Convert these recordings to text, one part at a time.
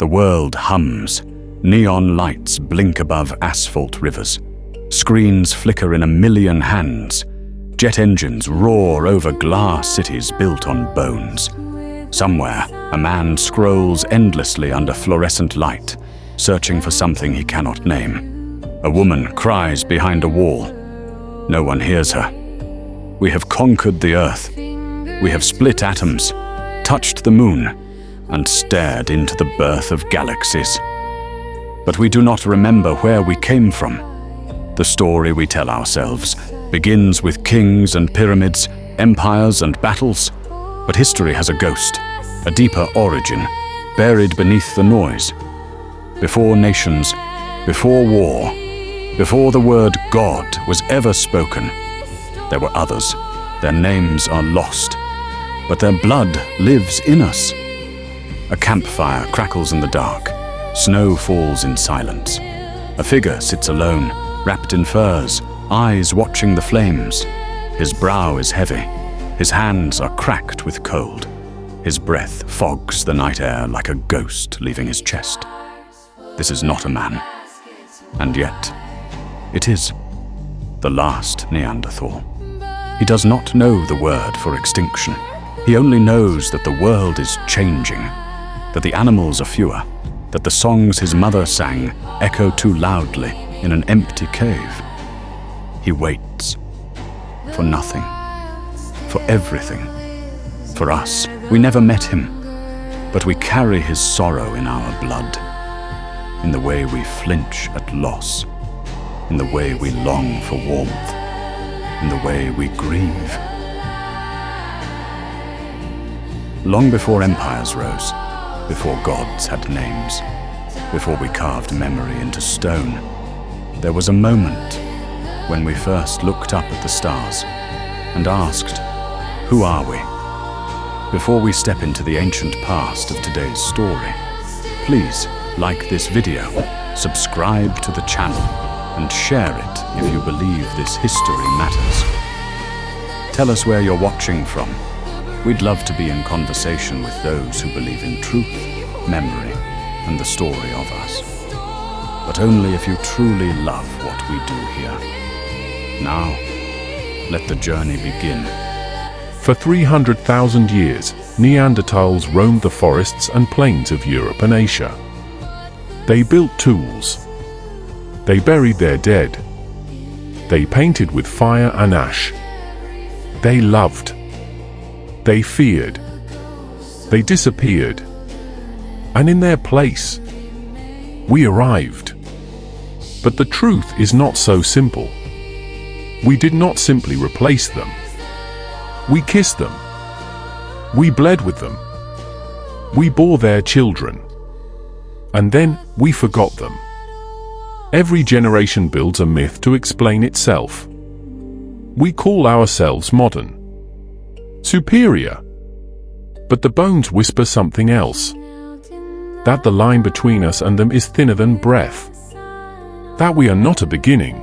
The world hums. Neon lights blink above asphalt rivers. Screens flicker in a million hands. Jet engines roar over glass cities built on bones. Somewhere, a man scrolls endlessly under fluorescent light, searching for something he cannot name. A woman cries behind a wall. No one hears her. We have conquered the earth. We have split atoms, touched the moon, and stared into the birth of galaxies. But we do not remember where we came from. The story we tell ourselves begins with kings and pyramids, empires and battles. But history has a ghost, a deeper origin, buried beneath the noise. Before nations, before war, before the word God was ever spoken, there were others. Their names are lost, but their blood lives in us. A campfire crackles in the dark. Snow falls in silence. A figure sits alone, wrapped in furs, eyes watching the flames. His brow is heavy. His hands are cracked with cold. His breath fogs the night air like a ghost leaving his chest. This is not a man. And yet, it is. The last Neanderthal. He does not know the word for extinction. He only knows that the world is changing, that the animals are fewer, that the songs his mother sang echo too loudly in an empty cave. He waits. For nothing. For everything. For us. We never met him, but we carry his sorrow in our blood, in the way we flinch at loss, in the way we long for warmth, in the way we grieve. Long before empires rose, before gods had names, before we carved memory into stone, there was a moment when we first looked up at the stars and asked, who are we? Before we step into the ancient past of today's story, please like this video, subscribe to the channel, and share it if you believe this history matters. Tell us where you're watching from. We'd love to be in conversation with those who believe in truth, memory, and the story of us. But only if you truly love what we do here. Now, let the journey begin. For 300,000 years, Neanderthals roamed the forests and plains of Europe and Asia. They built tools. They buried their dead. They painted with fire and ash. They loved. They feared. They disappeared. And in their place, we arrived. But the truth is not so simple. We did not simply replace them. We kissed them. We bled with them. We bore their children. And then we forgot them. Every generation builds a myth to explain itself. We call ourselves modern, superior. But the bones whisper something else. That the line between us and them is thinner than breath. That we are not a beginning.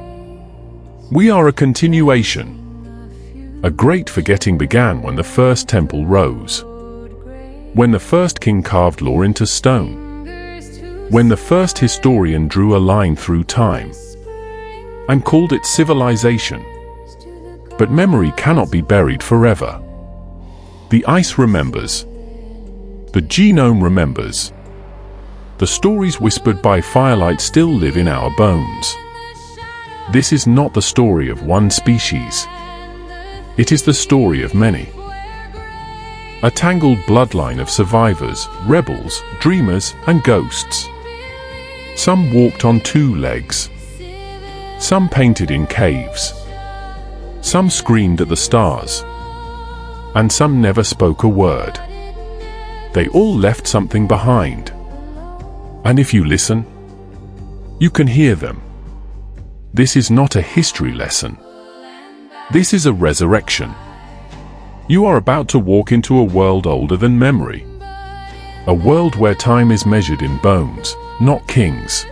We are a continuation. A great forgetting began when the first temple rose. When the first king carved law into stone. When the first historian drew a line through time and called it civilization. But memory cannot be buried forever. The ice remembers. The genome remembers. The stories whispered by firelight still live in our bones. This is not the story of one species. It is the story of many. A tangled bloodline of survivors, rebels, dreamers, and ghosts. Some walked on two legs. Some painted in caves. Some screamed at the stars. And some never spoke a word. They all left something behind. And if you listen, you can hear them. This is not a history lesson. This is a resurrection. You are about to walk into a world older than memory. A world where time is measured in bones, not kings.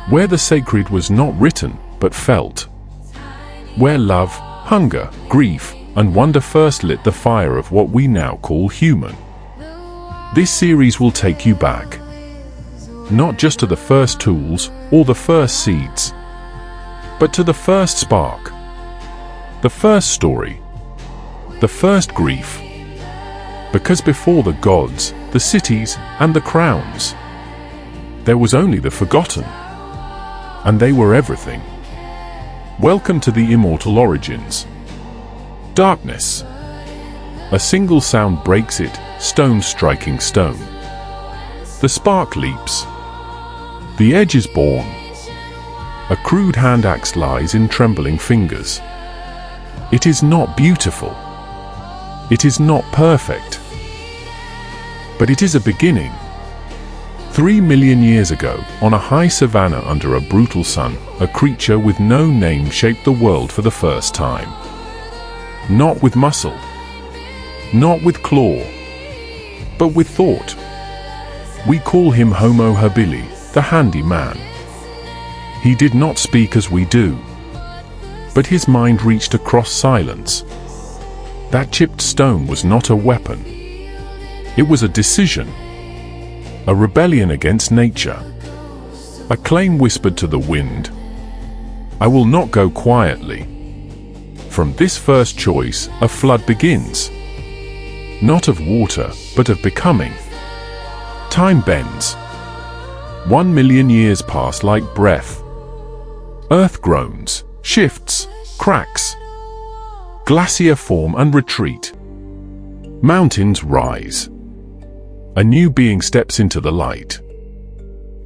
Where the sacred was not written, but felt. Where love, hunger, grief, and wonder first lit the fire of what we now call human. This series will take you back. not just to the first tools or the first seeds, but to the first spark, the first story, the first grief. Because before the gods, the cities, and the crowns, there was only the forgotten, and they were everything. Welcome to the immortal origins. Darkness. A single sound breaks it, stone striking stone. The spark leaps. The edge is born. A crude hand axe lies in trembling fingers. It is not beautiful. It is not perfect. But it is a beginning. 3 million years ago, on a high savanna under a brutal sun, a creature with no name shaped the world for the first time. Not with muscle, not with claw, but with thought. We call him Homo Habili, the handy man. He did not speak as we do, but his mind reached across silence. That chipped stone was not a weapon. It was a decision, a rebellion against nature, a claim whispered to the wind. I will not go quietly. From this first choice, a flood begins. Not of water, but of becoming. Time bends. 1 million years pass like breath. Earth groans, shifts, cracks. Glacier form and retreat. Mountains rise. A new being steps into the light.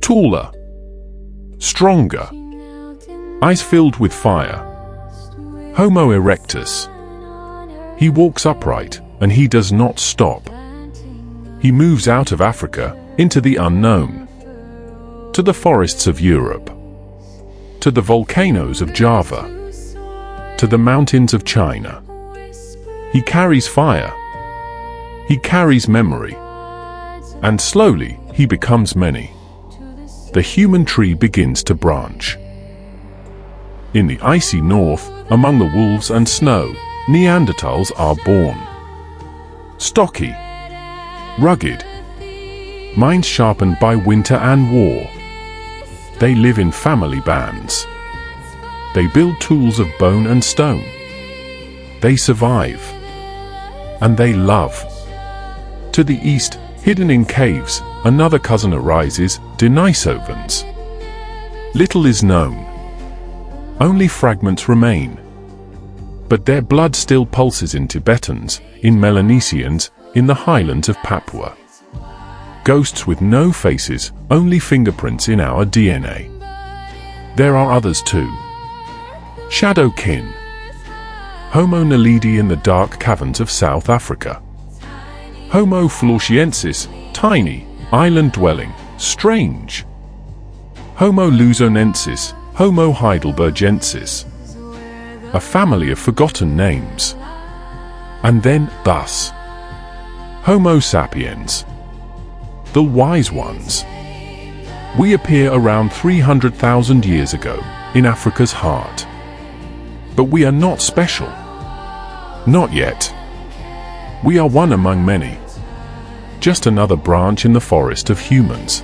Taller. Stronger. Eyes filled with fire. Homo erectus. He walks upright, and he does not stop. He moves out of Africa, into the unknown. To the forests of Europe. To the volcanoes of Java. To the mountains of China. He carries fire. He carries memory. And slowly, he becomes many. The human tree begins to branch. In the icy north, among the wolves and snow, Neanderthals are born. Stocky, rugged, minds sharpened by winter and war. They live in family bands. They build tools of bone and stone. They survive. And they love. To the east, hidden in caves, another cousin arises, Denisovans. Little is known. Only fragments remain. But their blood still pulses in Tibetans, in Melanesians, in the highlands of Papua. Ghosts with no faces, only fingerprints in our DNA. There are others too. Shadow kin. Homo naledi in the dark caverns of South Africa. Homo floresiensis, tiny, island-dwelling, strange. Homo luzonensis, Homo heidelbergensis. A family of forgotten names. And then, thus. Homo sapiens. The wise ones. We appear around 300,000 years ago, in Africa's heart. But we are not special. Not yet. We are one among many. Just another branch in the forest of humans.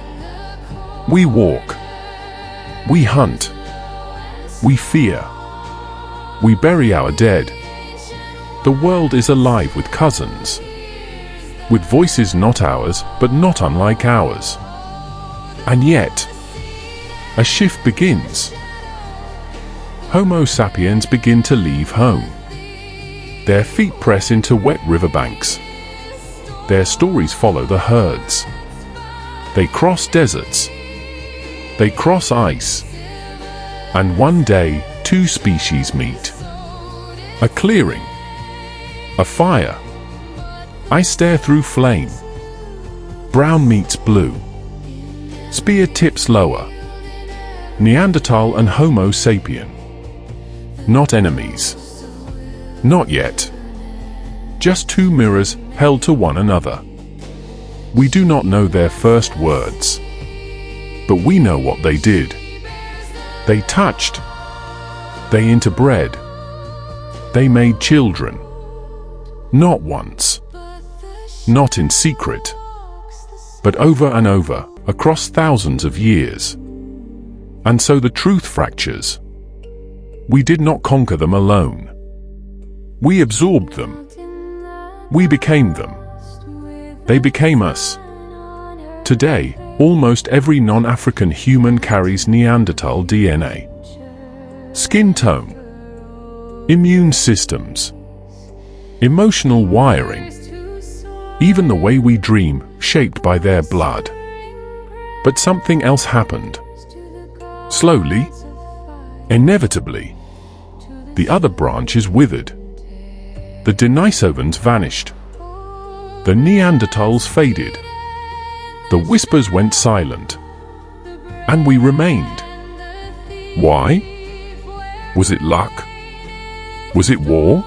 We walk. We hunt. We fear. We bury our dead. The world is alive with cousins. With voices not ours, but not unlike ours. And yet, a shift begins. Homo sapiens begin to leave home. Their feet press into wet riverbanks. Their stories follow the herds. They cross deserts. They cross ice. And one day, two species meet. A clearing. A fire. I stare through flame. Brown meets blue. Spear tips lower. Neanderthal and Homo sapien. Not enemies. Not yet. Just two mirrors held to one another. We do not know their first words. But we know what they did. They touched. They interbred. They made children. Not once. Not in secret. But over and over, across thousands of years. And so the truth fractures. We did not conquer them alone. We absorbed them. We became them. They became us. Today, almost every non-African human carries Neanderthal DNA. Skin tone, immune systems, emotional wiring, even the way we dream, shaped by their blood. But something else happened. Slowly, inevitably, the other branch is withered. The Denisovans vanished. The Neanderthals faded. The whispers went silent. And we remained. Why? Was it luck? Was it war?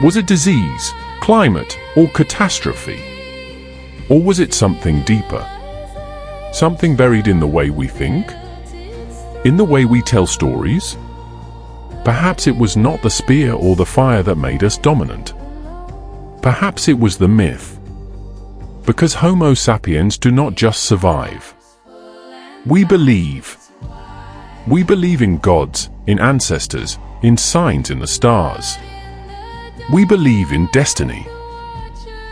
Was it disease, climate, or catastrophe? Or was it something deeper? Something buried in the way we think? In the way we tell stories? Perhaps it was not the spear or the fire that made us dominant. Perhaps it was the myth. Because Homo sapiens do not just survive. We believe. We believe in gods, in ancestors, in signs in the stars. We believe in destiny.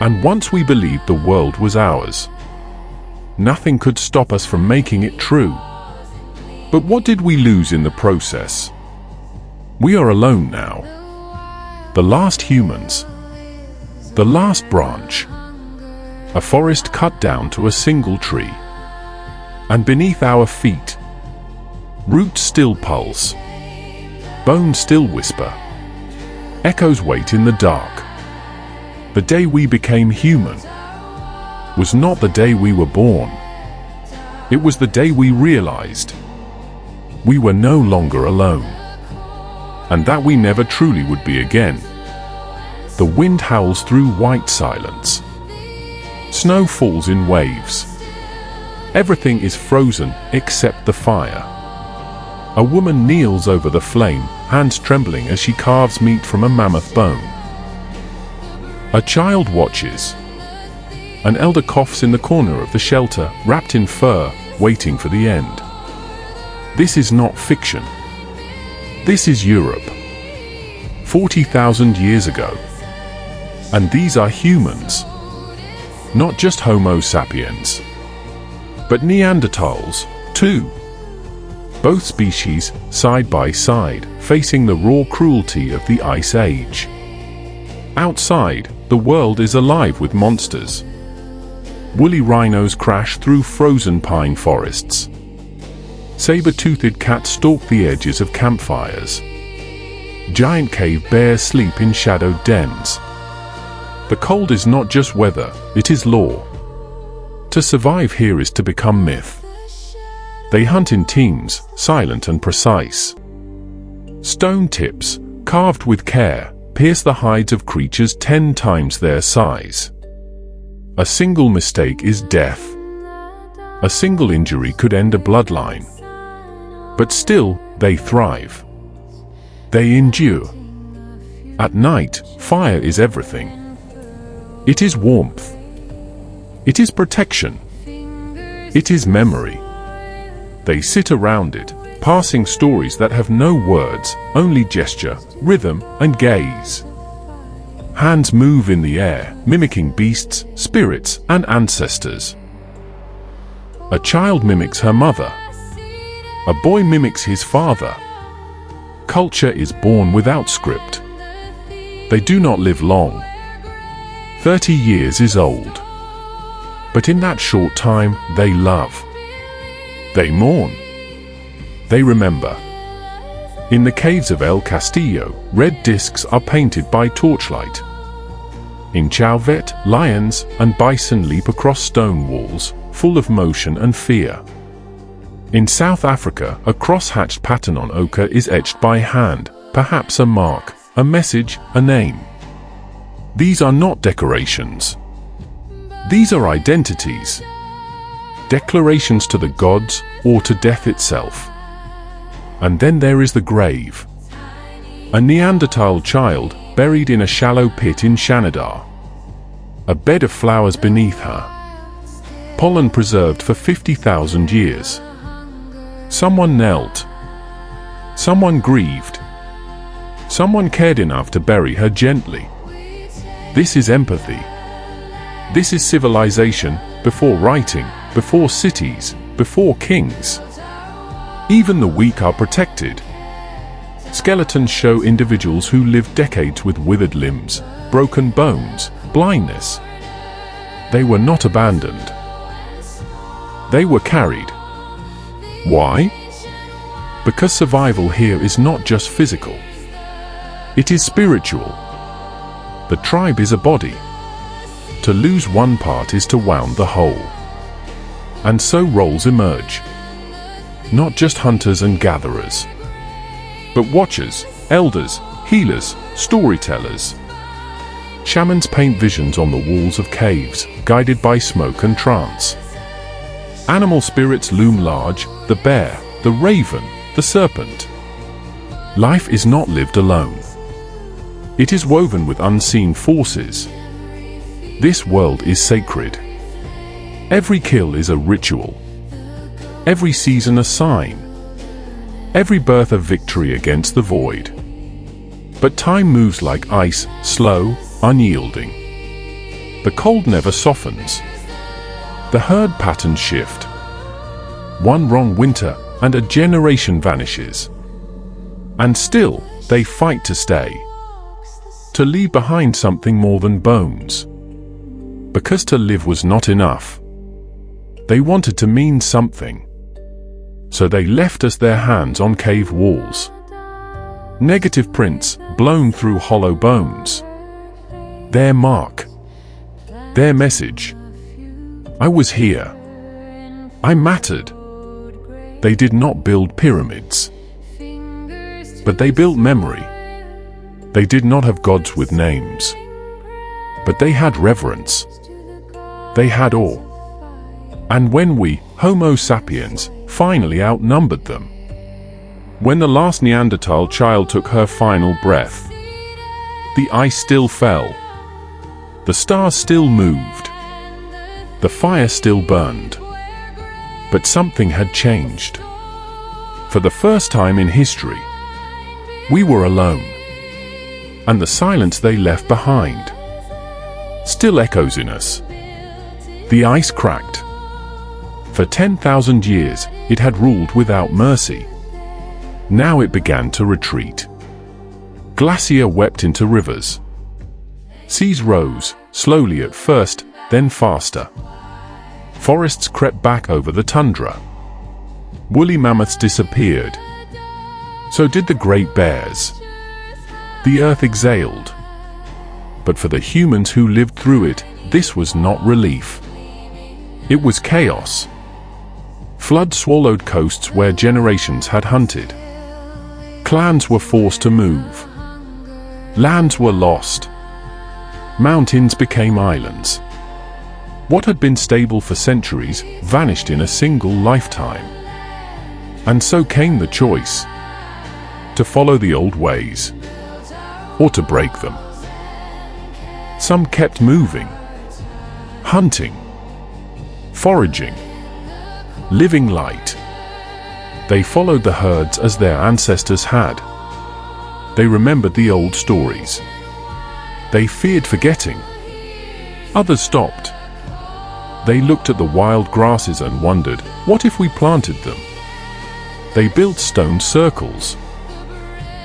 And once we believed the world was ours, nothing could stop us from making it true. But what did we lose in the process? We are alone now. The last humans. The last branch. A forest cut down to a single tree. And beneath our feet, roots still pulse. Bones still whisper. Echoes wait in the dark. The day we became human was not the day we were born. It was the day we realized we were no longer alone, and that we never truly would be again. The wind howls through white silence. Snow falls in waves. Everything is frozen except the fire. A woman kneels over the flame, hands trembling as she carves meat from a mammoth bone. A child watches. An elder coughs in the corner of the shelter, wrapped in fur, waiting for the end. This is not fiction. This is Europe. 40,000 years ago. And these are humans. Not just Homo sapiens, but Neanderthals, too. Both species, side by side, facing the raw cruelty of the Ice Age. Outside, the world is alive with monsters. Woolly rhinos crash through frozen pine forests. Saber-toothed cats stalk the edges of campfires. Giant cave bears sleep in shadowed dens. The cold is not just weather, it is law. To survive here is to become myth. They hunt in teams, silent and precise. Stone tips, carved with care, pierce the hides of creatures 10 times their size. A single mistake is death. A single injury could end a bloodline. But still, they thrive. They endure. At night, fire is everything. It is warmth. It is protection. It is memory. They sit around it, passing stories that have no words, only gesture, rhythm, and gaze. Hands move in the air, mimicking beasts, spirits, and ancestors. A child mimics her mother. A boy mimics his father. Culture is born without script. They do not live long. 30 years is old. But in that short time, they love. They mourn. They remember. In the caves of El Castillo, red discs are painted by torchlight. In Chauvet, lions and bison leap across stone walls, full of motion and fear. In South Africa, a cross-hatched pattern on ochre is etched by hand, perhaps a mark, a message, a name. These are not decorations. These are identities. Declarations to the gods or to death itself. And then there is the grave. A Neanderthal child buried in a shallow pit in Shanidar. A bed of flowers beneath her. pollen preserved for 50,000 years. Someone knelt. Someone grieved. Someone cared enough to bury her gently. This is empathy. This is civilization, before writing, before cities, before kings. Even the weak are protected. Skeletons show individuals who lived decades with withered limbs, broken bones, blindness. They were not abandoned. They were carried. Why? Because survival here is not just physical. It is spiritual. The tribe is a body. To lose one part is to wound the whole. And so roles emerge. Not just hunters and gatherers, but watchers, elders, healers, storytellers. Shamans paint visions on the walls of caves, guided by smoke and trance. Animal spirits loom large, the bear, the raven, the serpent. Life is not lived alone. It is woven with unseen forces. This world is sacred. Every kill is a ritual. Every season a sign. Every birth a victory against the void. But time moves like ice, slow, unyielding. The cold never softens. The herd patterns shift. One wrong winter and a generation vanishes. And still, they fight to stay. To leave behind something more than bones. Because to live was not enough. They wanted to mean something. So they left us their hands on cave walls. Negative prints blown through hollow bones. Their mark. Their message. I was here. I mattered. They did not build pyramids. But they built memory. They did not have gods with names. But they had reverence. They had awe. And when we, Homo Sapiens, finally outnumbered them, when the last Neanderthal child took her final breath, the ice still fell. The stars still moved. The fire still burned. But something had changed. For the first time in history, we were alone. And the silence they left behind still echoes in us. The ice cracked. For 10,000 years, it had ruled without mercy. Now it began to retreat. Glacier wept into rivers. Seas rose, slowly at first, then faster. Forests crept back over the tundra. Woolly mammoths disappeared. So did the great bears. The earth exhaled. But for the humans who lived through it, this was not relief. It was chaos. Flood swallowed coasts where generations had hunted. Clans were forced to move. Lands were lost. Mountains became islands. What had been stable for centuries vanished in a single lifetime. And so came the choice: to follow the old ways, or to break them. Some kept moving, hunting, foraging, living light. They followed the herds as their ancestors had. They remembered the old stories. They feared forgetting. Others stopped. They looked at the wild grasses and wondered, what if we planted them? They built stone circles.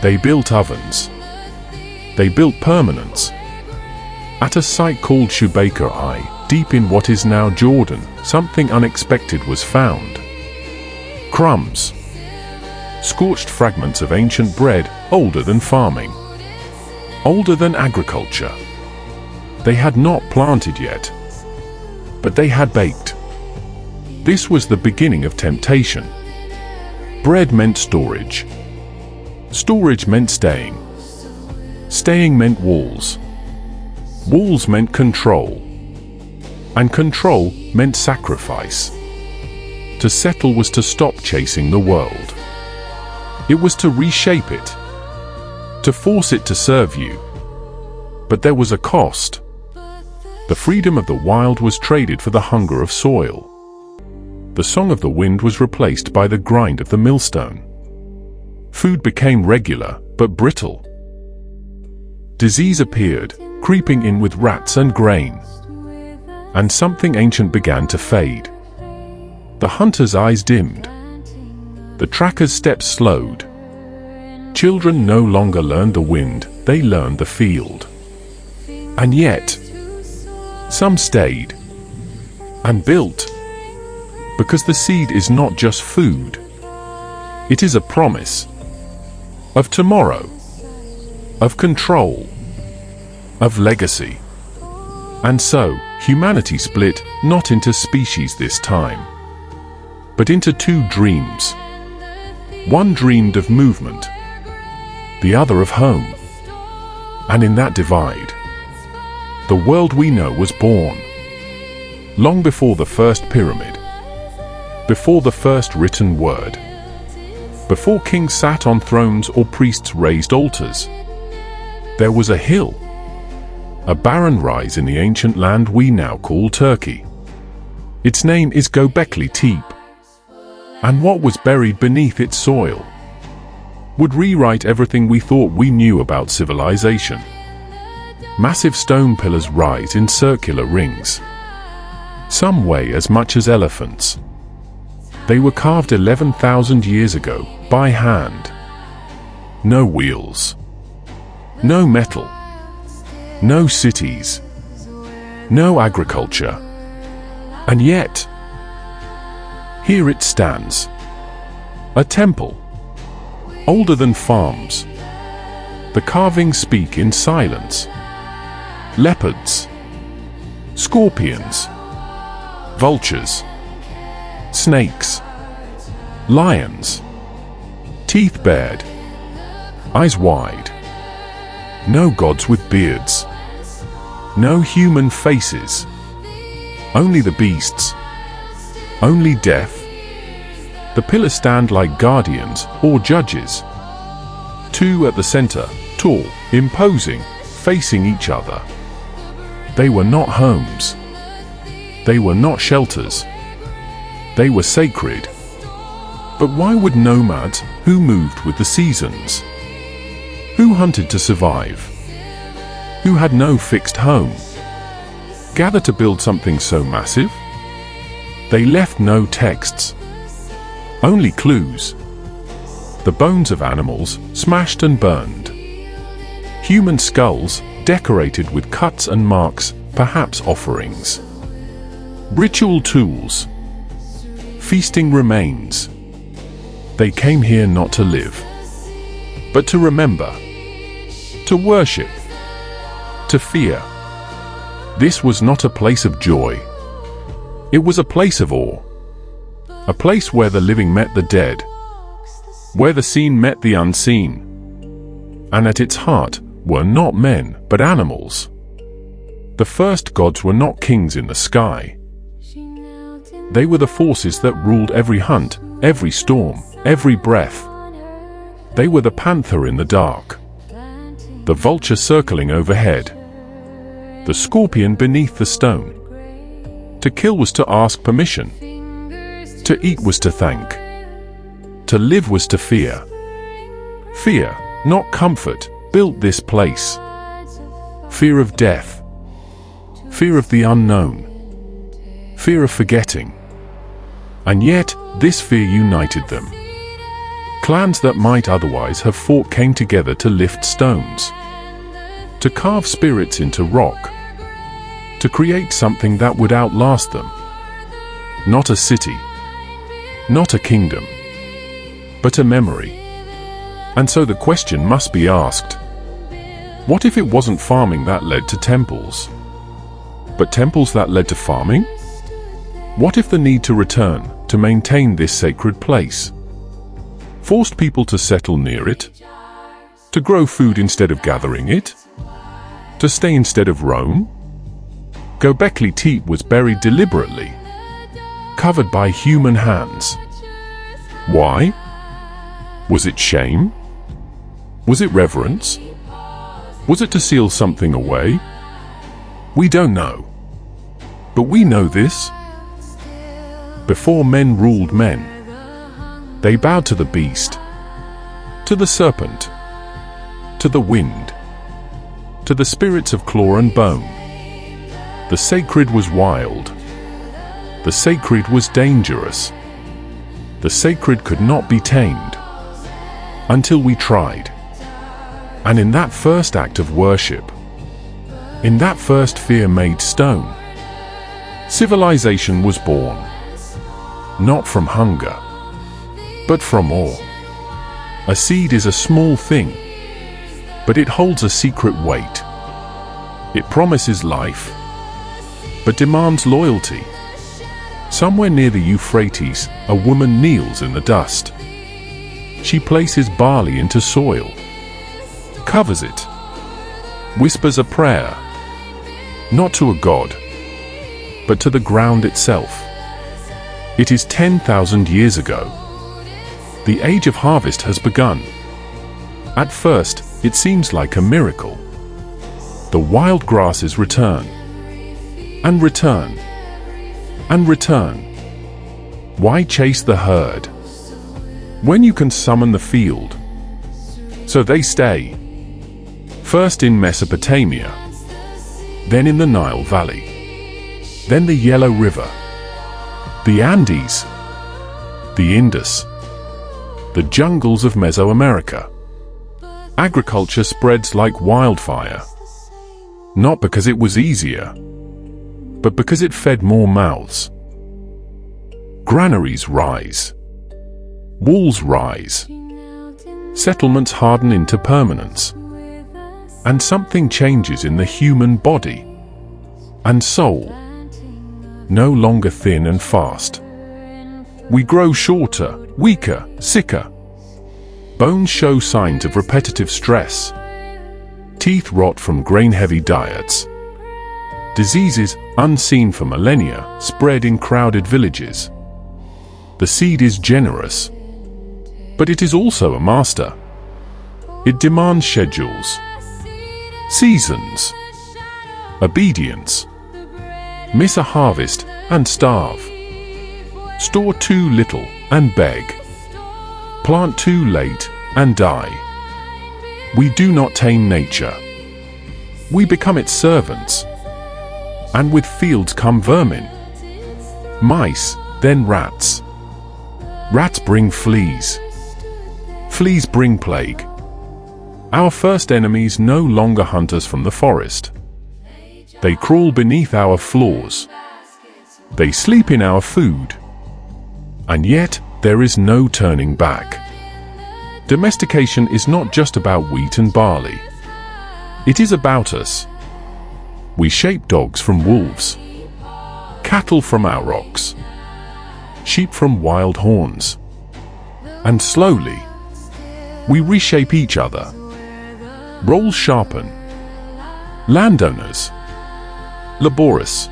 They built ovens. They built permanence. At a site called Shubaker, deep in what is now Jordan, something unexpected was found. Crumbs. Scorched fragments of ancient bread, older than farming. Older than agriculture. They had not planted yet. But they had baked. This was the beginning of temptation. Bread meant storage. Storage meant staying. Staying meant walls. Walls meant control. And control meant sacrifice. To settle was to stop chasing the world. It was to reshape it. To force it to serve you. But there was a cost. The freedom of the wild was traded for the hunger of soil. The song of the wind was replaced by the grind of the millstone. Food became regular, but brittle. Disease appeared, creeping in with rats and grain. And something ancient began to fade. The hunter's eyes dimmed. The tracker's steps slowed. Children no longer learned the wind, they learned the field. And yet, some stayed and built, because the seed is not just food. It is a promise of tomorrow, of control, of legacy. And so, humanity split not into species this time, but into two dreams. One dreamed of movement, the other of home. And in that divide, the world we know was born. Long before the first pyramid, before the first written word, before kings sat on thrones or priests raised altars, there was a hill, a barren rise in the ancient land we now call Turkey. Its name is Göbekli Tepe, and what was buried beneath its soil would rewrite everything we thought we knew about civilization. Massive stone pillars rise in circular rings. Some weigh as much as elephants. They were carved 11,000 years ago by hand. No wheels, no metal, no cities, no agriculture. And yet, here it stands, a temple, older than farms. The carvings speak in silence. Leopards, scorpions, vultures, snakes, lions, teeth bared, eyes wide. No gods with beards, no human faces, only the beasts, only death. The pillars stand like guardians or judges. Two at the center, tall, imposing, facing each other. They were not homes. They were not shelters. They were sacred. But why would nomads who moved with the seasons, who hunted to survive, who had no fixed home, gather to build something so massive? They left no texts, only clues. The bones of animals smashed and burned. Human skulls decorated with cuts and marks, perhaps offerings. Ritual tools. Feasting remains. They came here not to live, but to remember, to worship, to fear. This was not a place of joy. It was a place of awe. A place where the living met the dead, where the seen met the unseen. And at its heart were not men, but animals. The first gods were not kings in the sky. They were the forces that ruled every hunt, every storm, every breath. They were the panther in the dark, the vulture circling overhead, the scorpion beneath the stone. To kill was to ask permission. To eat was to thank. To live was to fear. Fear, not comfort, built this place. Fear of death. Fear of the unknown. Fear of forgetting. And yet, this fear united them. Clans that might otherwise have fought came together to lift stones, to carve spirits into rock, to create something that would outlast them. Not a city, not a kingdom, but a memory. And so the question must be asked, what if it wasn't farming that led to temples, but temples that led to farming? What if the need to return, to maintain this sacred place, forced people to settle near it, to grow food instead of gathering it, to stay instead of roam? Göbekli Tepe was buried deliberately, covered by human hands. Why? Was it shame? Was it reverence? Was it to seal something away? We don't know. But we know this. Before men ruled men, they bowed to the beast, to the serpent, to the wind, to the spirits of claw and bone. The sacred was wild. The sacred was dangerous. The sacred could not be tamed until we tried. And in that first act of worship, in that first fear made stone, civilization was born, not from hunger, but from awe. A seed is a small thing, but it holds a secret weight. It promises life, but demands loyalty. Somewhere near the Euphrates, a woman kneels in the dust. She places barley into soil, covers it, whispers a prayer, not to a god, but to the ground itself. It is 10,000 years ago. The age of harvest has begun. At first, it seems like a miracle. The wild grasses return, and return, and return. Why chase the herd when you can summon the field? So they stay. First in Mesopotamia, then in the Nile Valley, then the Yellow River, the Andes, the Indus, the jungles of Mesoamerica. Agriculture spreads like wildfire, not because it was easier, but because it fed more mouths. Granaries rise, walls rise, settlements harden into permanence, and something changes in the human body and soul. No longer thin and fast. We grow shorter, weaker, sicker. Bones show signs of repetitive stress. Teeth rot from grain-heavy diets. Diseases, unseen for millennia, spread in crowded villages. The seed is generous, but it is also a master. It demands schedules, seasons, obedience. Miss a harvest and starve. Store too little and beg. Plant too late and die. We do not tame nature. We become its servants. And with fields come vermin. Mice, then rats. Rats bring fleas. Fleas bring plague. Our first enemies no longer hunt us from the forest. They crawl beneath our floors. They sleep in our food. And yet, there is no turning back. Domestication is not just about wheat and barley. It is about us. We shape dogs from wolves, cattle from aurochs, sheep from wild horns. And slowly, we reshape each other. Roles sharpen. Landowners, laborious.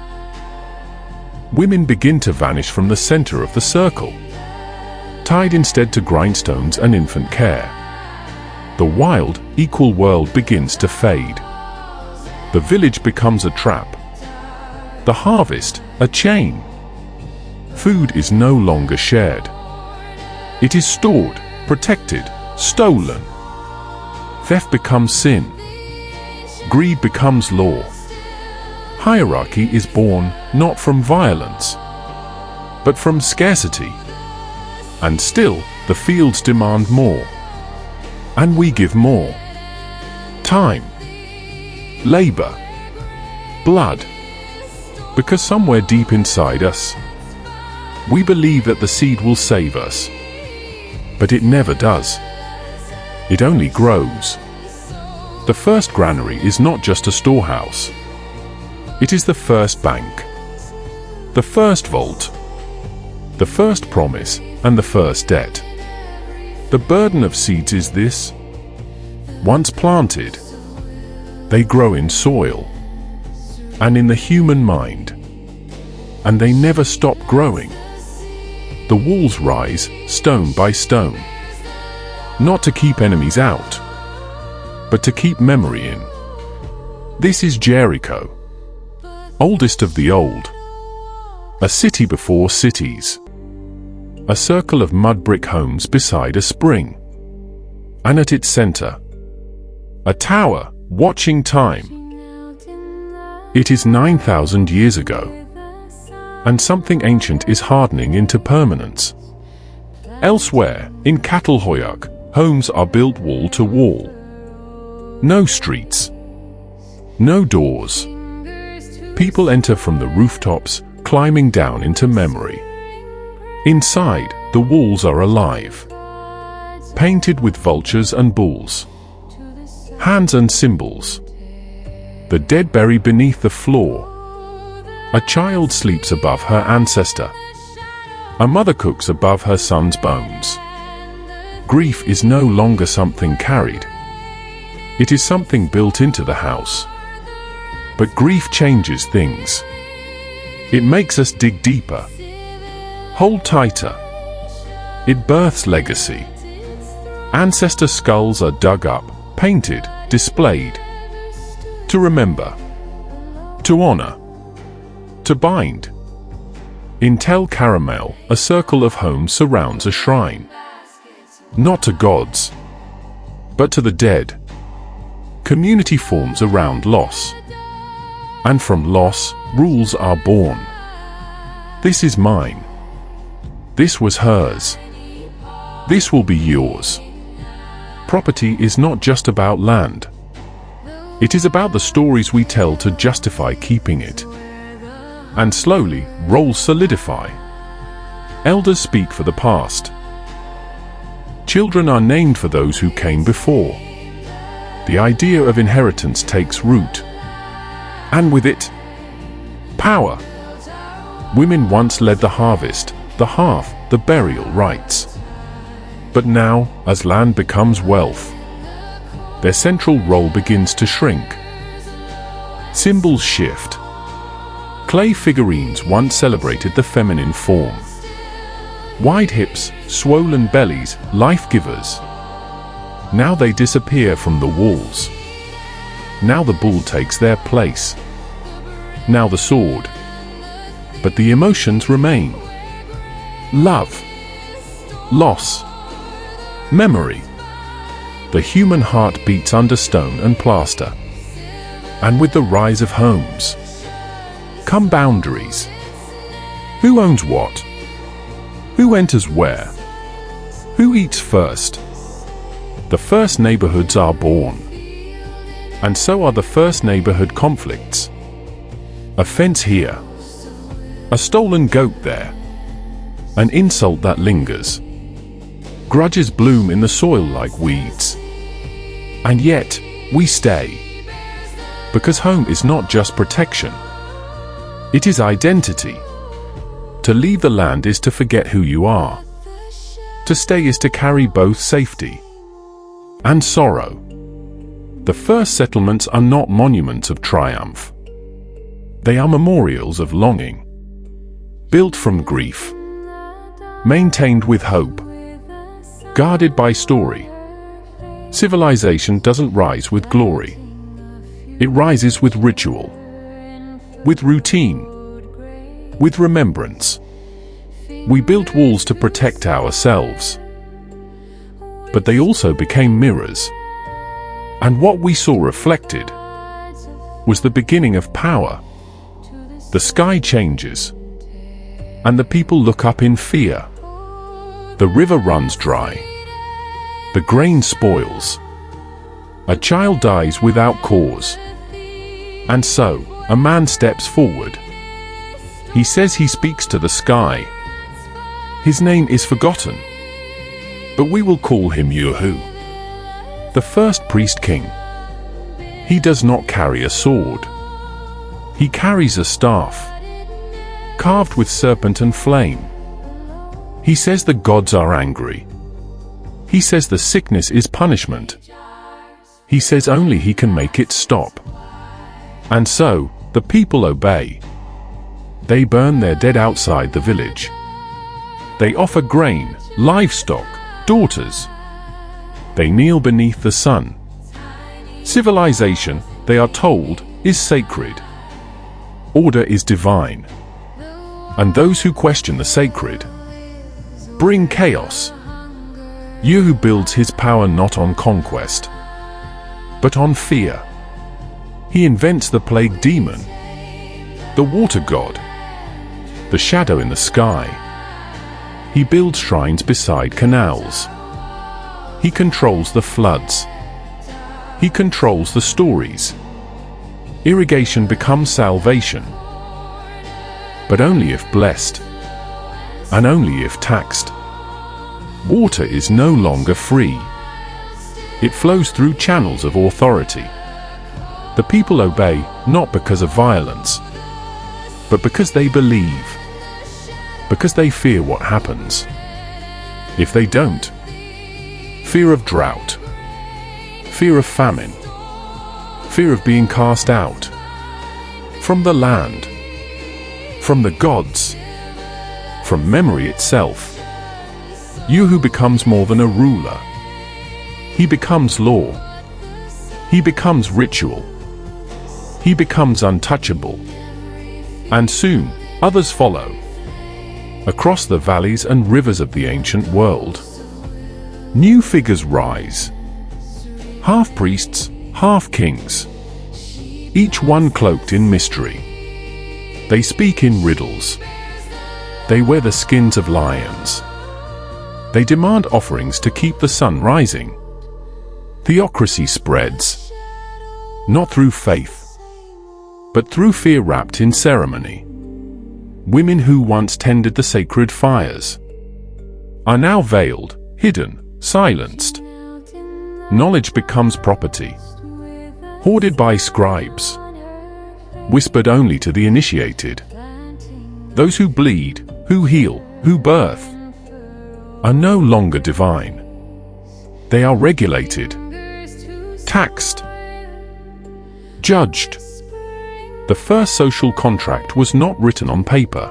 Women begin to vanish from the center of the circle, tied instead to grindstones and infant care. The wild, equal world begins to fade. The village becomes a trap. The harvest, a chain. Food is no longer shared. It is stored, protected, stolen. Theft becomes sin. Greed becomes law. Hierarchy is born not from violence, but from scarcity. And still, the fields demand more. And we give more. Time. Labor. Blood. Because somewhere deep inside us, we believe that the seed will save us. But it never does. It only grows. The first granary is not just a storehouse. It is the first bank, the first vault, the first promise, and the first debt. The burden of seeds is this: once planted, they grow in soil and in the human mind, and they never stop growing. The walls rise, stone by stone, not to keep enemies out, but to keep memory in. This is Jericho, oldest of the old, A city before cities. A circle of mud brick homes beside a spring. And at its center, a tower, watching time. It is 9,000 years ago, and something ancient is hardening into permanence. Elsewhere, in Catalhoyuk, homes are built wall to wall. No streets. No doors. People enter from the rooftops, climbing down into memory. Inside, the walls are alive, painted with vultures and bulls, hands and symbols. The dead bury beneath the floor. A child sleeps above her ancestor. A mother cooks above her son's bones. Grief is no longer something carried. It is something built into the house. But grief changes things. It makes us dig deeper, hold tighter. It births legacy. Ancestor skulls are dug up, painted, displayed. To remember, to honor, to bind. In Tel Caramel, a circle of homes surrounds a shrine. Not to gods, but to the dead. Community forms around loss. And from loss, rules are born. This is mine. This was hers. This will be yours. Property is not just about land. It is about the stories we tell to justify keeping it. And slowly, roles solidify. Elders speak for the past. Children are named for those who came before. The idea of inheritance takes root. And with it, power. Women once led the harvest, the hearth, the burial rites. But now, as land becomes wealth, their central role begins to shrink. Symbols shift. Clay figurines once celebrated the feminine form. Wide hips, swollen bellies, life givers. Now they disappear from the walls. Now the bull takes their place. Now the sword. But the emotions remain. Love. Loss. Memory. The human heart beats under stone and plaster. And with the rise of homes, come boundaries. Who owns what? Who enters where? Who eats first? The first neighborhoods are born. And so are the first neighborhood conflicts. A fence here. A stolen goat there. An insult that lingers. Grudges bloom in the soil like weeds. And yet, we stay. Because home is not just protection. It is identity. To leave the land is to forget who you are. To stay is to carry both safety and sorrow. The first settlements are not monuments of triumph. They are memorials of longing. Built from grief. Maintained with hope. Guarded by story. Civilization doesn't rise with glory. It rises with ritual. With routine. With remembrance. We built walls to protect ourselves. But they also became mirrors. And what we saw reflected was the beginning of power. The sky changes. And the people look up in fear. The river runs dry. The grain spoils. A child dies without cause. And so, a man steps forward. He says he speaks to the sky. His name is forgotten. But we will call him Yuhu. The first priest king. He does not carry a sword. He carries a staff. Carved with serpent and flame. He says the gods are angry. He says the sickness is punishment. He says only he can make it stop. And so, the people obey. They burn their dead outside the village. They offer grain, livestock, daughters. They kneel beneath the sun. Civilization, they are told, is sacred. Order is divine. and those who question the sacred bring chaos. You who builds his power not on conquest, but on fear. He invents the plague demon, the water god, the shadow in the sky. He builds shrines beside canals. He controls the floods. He controls the stories. Irrigation becomes salvation, but only if blessed, and only if taxed. Water is no longer free. It flows through channels of authority. The people obey not because of violence, but because they believe, because they fear what happens if they don't. Fear of drought, fear of famine, fear of being cast out from the land, from the gods, from memory itself. You who becomes more than a ruler. He becomes law. He becomes ritual. He becomes untouchable. And soon, others follow. Across the valleys and rivers of the ancient world, new figures rise. Half-priests, half-kings. Each one cloaked in mystery. They speak in riddles. They wear the skins of lions. They demand offerings to keep the sun rising. Theocracy spreads, not through faith, but through fear wrapped in ceremony. Women who once tended the sacred fires are now veiled, hidden, silenced. Knowledge becomes property, hoarded by scribes, whispered only to the initiated. Those who bleed, who heal, who birth, are no longer divine. They are regulated, taxed, judged. The first social contract was not written on paper.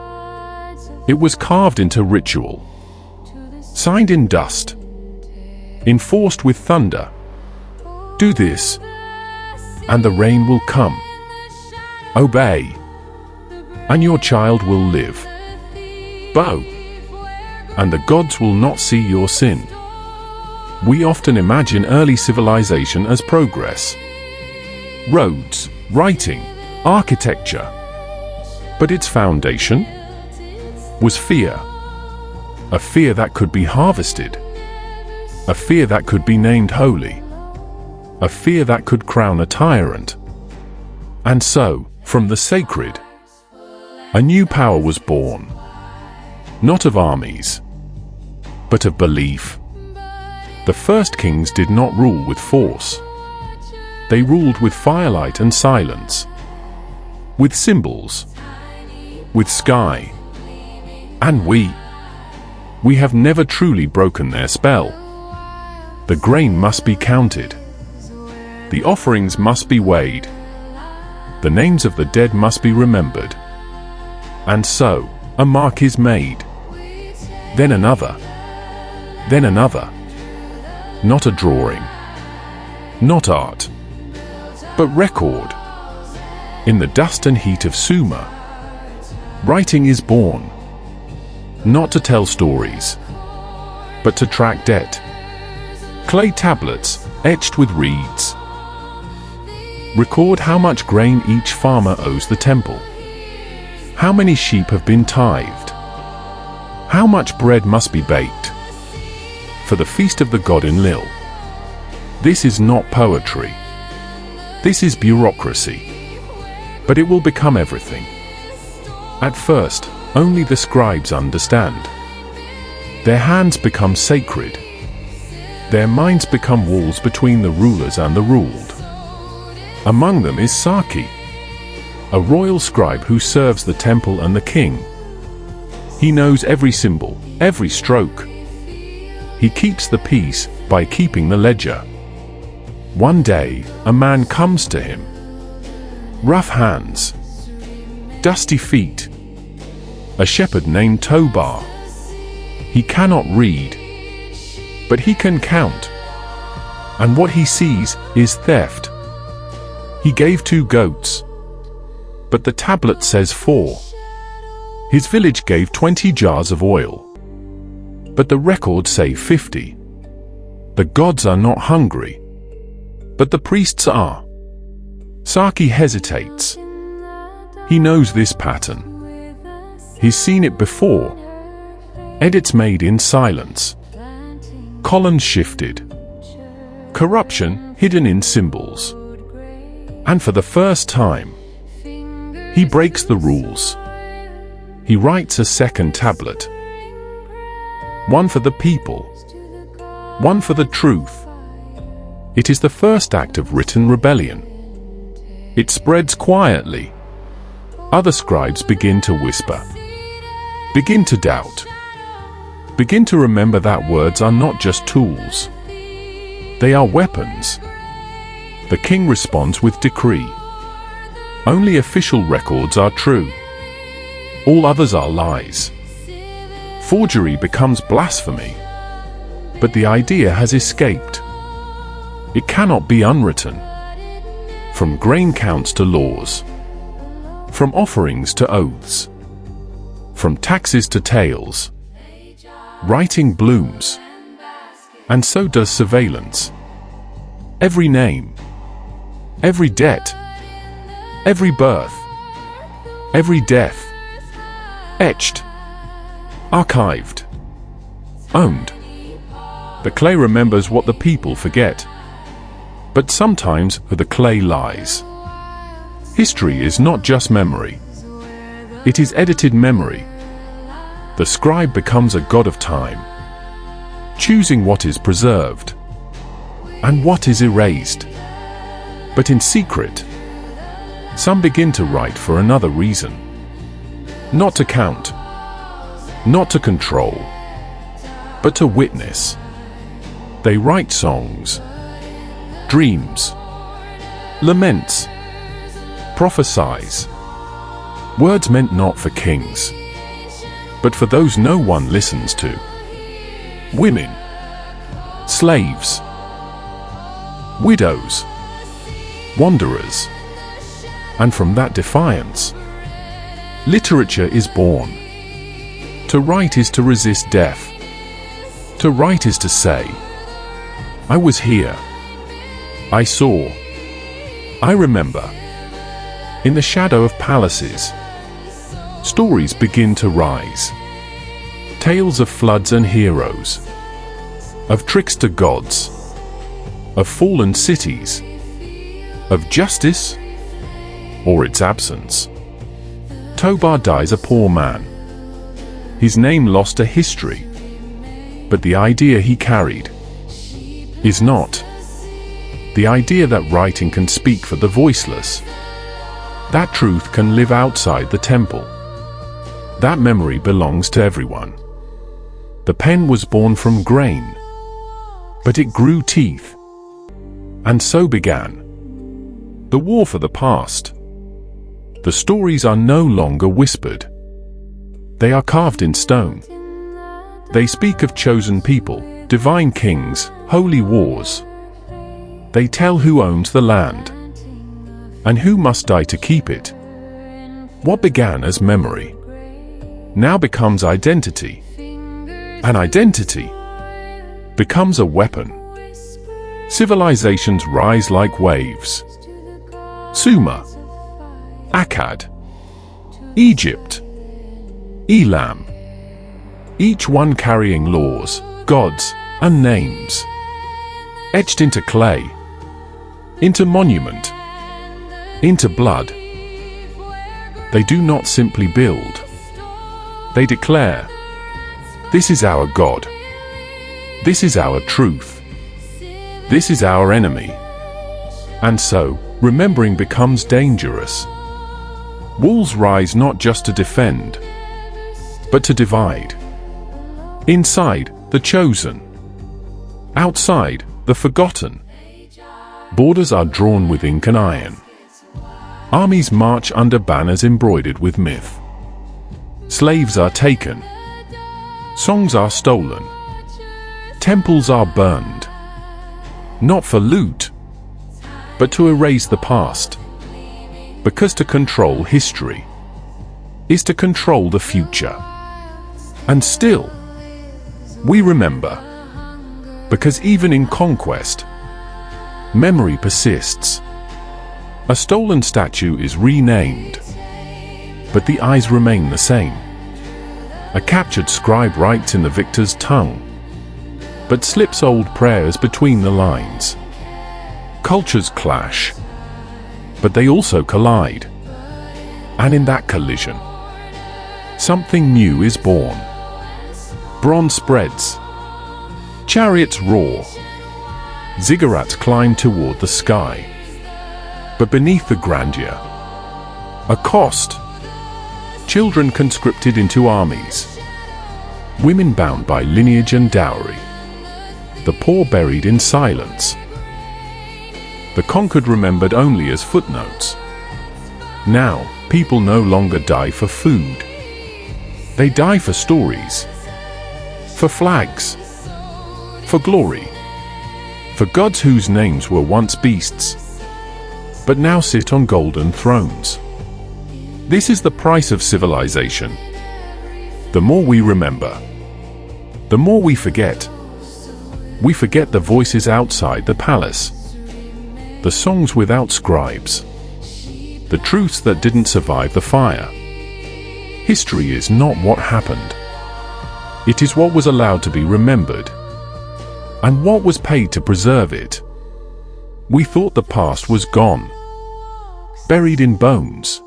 It was carved into ritual, signed in dust, enforced with thunder. Do this, and the rain will come. Obey, and your child will live. Bow, and the gods will not see your sin. We often imagine early civilization as progress. Roads, writing, architecture. But its foundation was fear. A fear that could be harvested. A fear that could be named holy. A fear that could crown a tyrant. And so, from the sacred, a new power was born. Not of armies, but of belief. The first kings did not rule with force. They ruled with firelight and silence, with symbols, with sky. And we have never truly broken their spell. The grain must be counted. The offerings must be weighed. The names of the dead must be remembered. And so, a mark is made. Then another. Then another. Not a drawing. Not art. But record. In the dust and heat of Sumer, writing is born. Not to tell stories, but to track debt. Clay tablets, etched with reeds, record how much grain each farmer owes the temple. How many sheep have been tithed? How much bread must be baked for the feast of the god Enlil? This is not poetry. This is bureaucracy. But it will become everything. At first, only the scribes understand. Their hands become sacred. Their minds become walls between the rulers and the ruled. Among them is Saki, a royal scribe who serves the temple and the king. He knows every symbol, every stroke. He keeps the peace by keeping the ledger. One day, a man comes to him. Rough hands, dusty feet. A shepherd named Tobar. He cannot read, but he can count. And what he sees is theft. He gave 2 goats, but the tablet says 4. His village gave 20 jars of oil, but the records say 50. The gods are not hungry, but the priests are. Saki hesitates. He knows this pattern. He's seen it before. Edits made in silence. Columns shifted. Corruption hidden in symbols. And for the first time, he breaks the rules. He writes a second tablet. One for the people. One for the truth. It is the first act of written rebellion. It spreads quietly. Other scribes begin to whisper. Begin to doubt. Begin to remember that words are not just tools. They are weapons. The king responds with decree. Only official records are true. All others are lies. Forgery becomes blasphemy. But the idea has escaped. It cannot be unwritten. From grain counts to laws. From offerings to oaths. From taxes to tales. Writing blooms. And so does surveillance. Every name. Every debt. Every birth. Every death. Etched. Archived. Owned. The clay remembers what the people forget. But sometimes the clay lies. History is not just memory. It is edited memory. The scribe becomes a god of time, choosing what is preserved and what is erased. But in secret, some begin to write for another reason. Not to count, not to control, but to witness. They write songs, dreams, laments, prophesies. Words meant not for kings, but for those no one listens to. Women, slaves, widows, wanderers. And from that defiance, literature is born. To write is to resist death. To write is to say, I was here. I saw. I remember. In the shadow of palaces, stories begin to rise. Tales of floods and heroes. Of trickster gods. Of fallen cities. Of justice or its absence. Tobar dies a poor man. His name lost to history. But the idea he carried is not. The idea that writing can speak for the voiceless. That truth can live outside the temple. That memory belongs to everyone. The pen was born from grain, but it grew teeth. And so began the war for the past. The stories are no longer whispered. They are carved in stone. They speak of chosen people, divine kings, holy wars. They tell who owns the land and who must die to keep it. What began as memory now becomes identity. And identity becomes a weapon. Civilizations rise like waves. Sumer, Akkad, Egypt, Elam, each one carrying laws, gods, and names, etched into clay, into monument, into blood. They do not simply build. They declare, this is our God. This is our truth. This is our enemy. And so, remembering becomes dangerous. Walls rise not just to defend, but to divide. Inside, the chosen. Outside, the forgotten. Borders are drawn with ink and iron. Armies march under banners embroidered with myth. Slaves are taken. Songs are stolen. Temples are burned. Not for loot, but to erase the past. Because to control history is to control the future. And still, we remember. Because even in conquest, memory persists. A stolen statue is renamed, but the eyes remain the same. A captured scribe writes in the victor's tongue, but slips old prayers between the lines. Cultures clash, but they also collide. And in that collision, something new is born. Bronze spreads, chariots roar, ziggurats climb toward the sky. But beneath the grandeur, a cost. Children conscripted into armies, women bound by lineage and dowry, the poor buried in silence, the conquered remembered only as footnotes. Now, people no longer die for food. They die for stories, for flags, for glory, for gods whose names were once beasts, but now sit on golden thrones. This is the price of civilization. The more we remember, the more we forget. We forget the voices outside the palace, the songs without scribes, the truths that didn't survive the fire. History is not what happened. It is what was allowed to be remembered, and what was paid to preserve it. We thought the past was gone, buried in bones,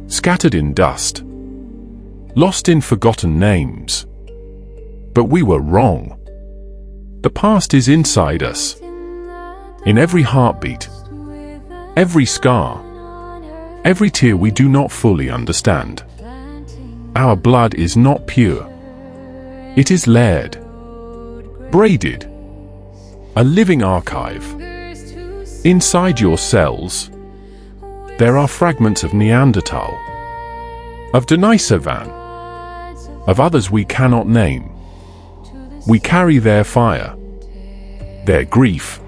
scattered in dust, lost in forgotten names. But we were wrong. The past is inside us, in every heartbeat, every scar, every tear we do not fully understand. Our blood is not pure. It is layered, braided, a living archive. Inside your cells, there are fragments of Neanderthal, of Denisovan, of others we cannot name. We carry their fire, their grief,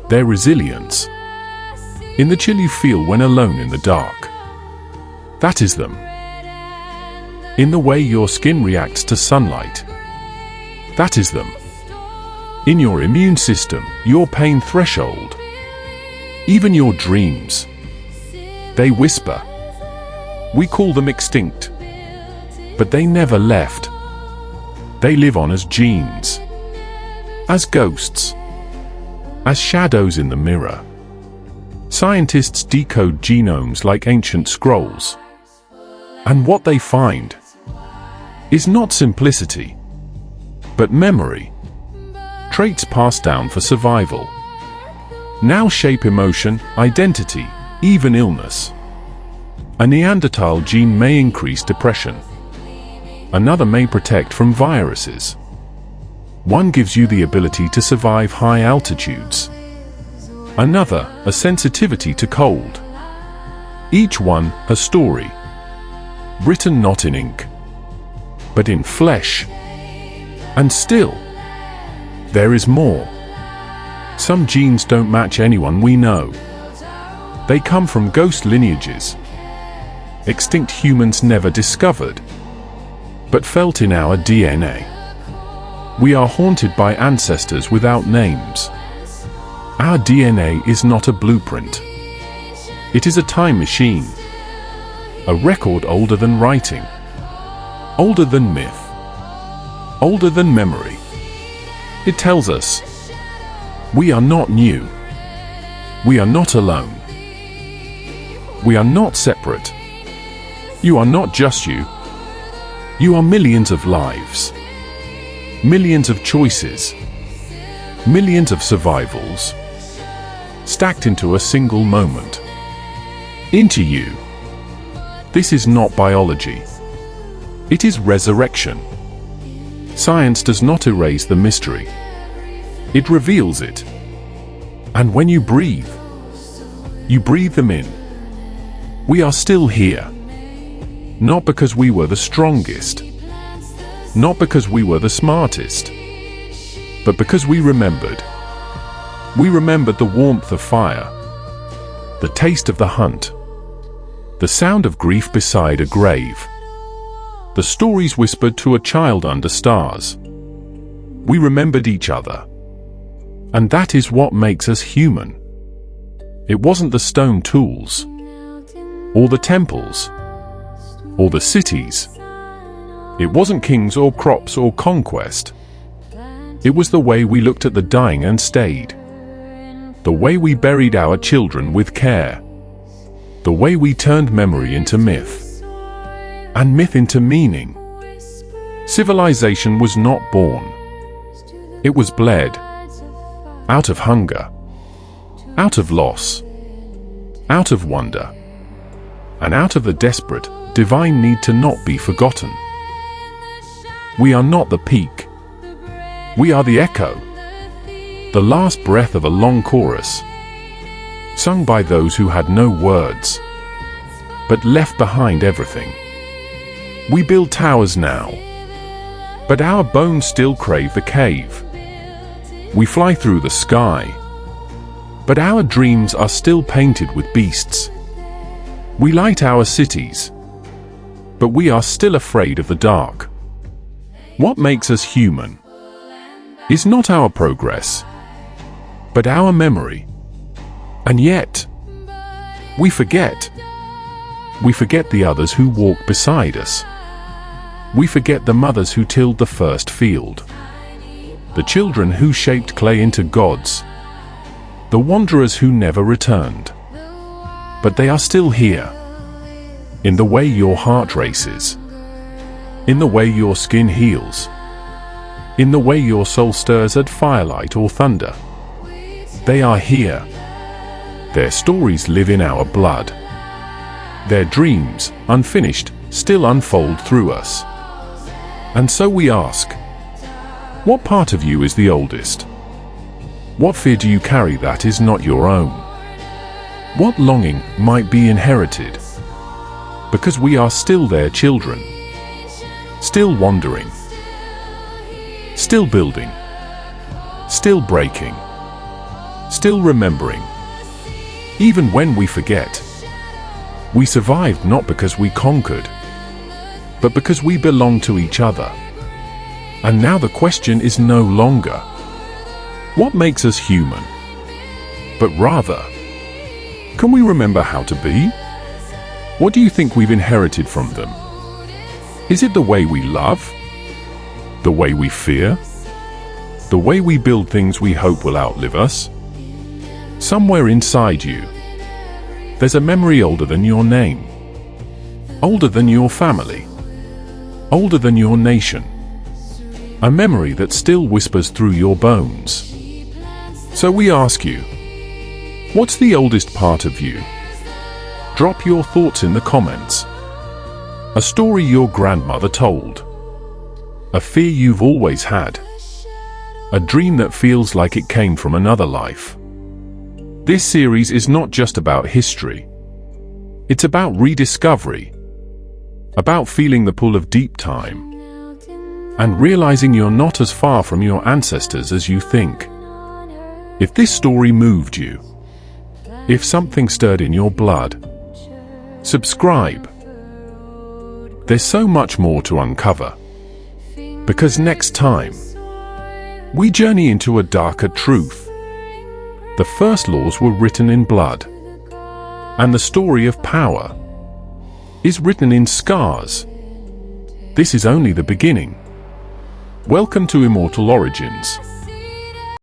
their resilience, in the chill you feel when alone in the dark. That is them. In the way your skin reacts to sunlight. That is them. In your immune system, your pain threshold, even your dreams. They whisper. We call them extinct, but they never left. They live on as genes, as ghosts, as shadows in the mirror. Scientists decode genomes like ancient scrolls, and what they find is not simplicity, but memory. Traits passed down for survival now shape emotion, identity, even illness. A Neanderthal gene may increase depression. Another may protect from viruses. One gives you the ability to survive high altitudes. Another, a sensitivity to cold. Each one, a story. Written not in ink, but in flesh. And still, there is more. Some genes don't match anyone we know. They come from ghost lineages. Extinct humans never discovered, but felt in our DNA. We are haunted by ancestors without names. Our DNA is not a blueprint. It is a time machine. A record older than writing. Older than myth. Older than memory. It tells us, we are not new. We are not alone. We are not separate. You are not just you. You are millions of lives. Millions of choices. Millions of survivals. Stacked into a single moment. Into you. This is not biology. It is resurrection. Science does not erase the mystery. It reveals it. And when you breathe them in. We are still here. Not because we were the strongest. Not because we were the smartest. But because we remembered. We remembered the warmth of fire. The taste of the hunt. The sound of grief beside a grave. The stories whispered to a child under stars. We remembered each other. And that is what makes us human. It wasn't the stone tools, or the temples, or the cities. It wasn't kings or crops or conquest. It was the way we looked at the dying and stayed. The way we buried our children with care. The way we turned memory into myth, and myth into meaning. Civilization was not born. It was bled. Out of hunger. Out of loss. Out of wonder. And out of the desperate, divine need to not be forgotten. We are not the peak. We are the echo. The last breath of a long chorus, sung by those who had no words, but left behind everything. We build towers now, but our bones still crave the cave. We fly through the sky, but our dreams are still painted with beasts. We light our cities, but we are still afraid of the dark. What makes us human is not our progress, but our memory. And yet, we forget. We forget the others who walked beside us. We forget the mothers who tilled the first field. The children who shaped clay into gods. The wanderers who never returned. But they are still here. In the way your heart races. In the way your skin heals. In the way your soul stirs at firelight or thunder. They are here. Their stories live in our blood. Their dreams, unfinished, still unfold through us. And so we ask, what part of you is the oldest? What fear do you carry that is not your own? What longing might be inherited? Because we are still their children. Still wandering. Still building. Still breaking. Still remembering. Even when we forget. We survived not because we conquered, but because we belong to each other. And now the question is no longer, what makes us human? But rather, can we remember how to be? What do you think we've inherited from them? Is it the way we love? The way we fear? The way we build things we hope will outlive us? Somewhere inside you, there's a memory older than your name, older than your family, older than your nation. A memory that still whispers through your bones. So we ask you, what's the oldest part of you? Drop your thoughts in the comments. A story your grandmother told. A fear you've always had. A dream that feels like it came from another life. This series is not just about history. It's about rediscovery. About feeling the pull of deep time. And realizing you're not as far from your ancestors as you think. If this story moved you, if something stirred in your blood, subscribe. There's so much more to uncover. Because next time, we journey into a darker truth. The first laws were written in blood. And the story of power is written in scars. This is only the beginning. Welcome to Immortal Origins.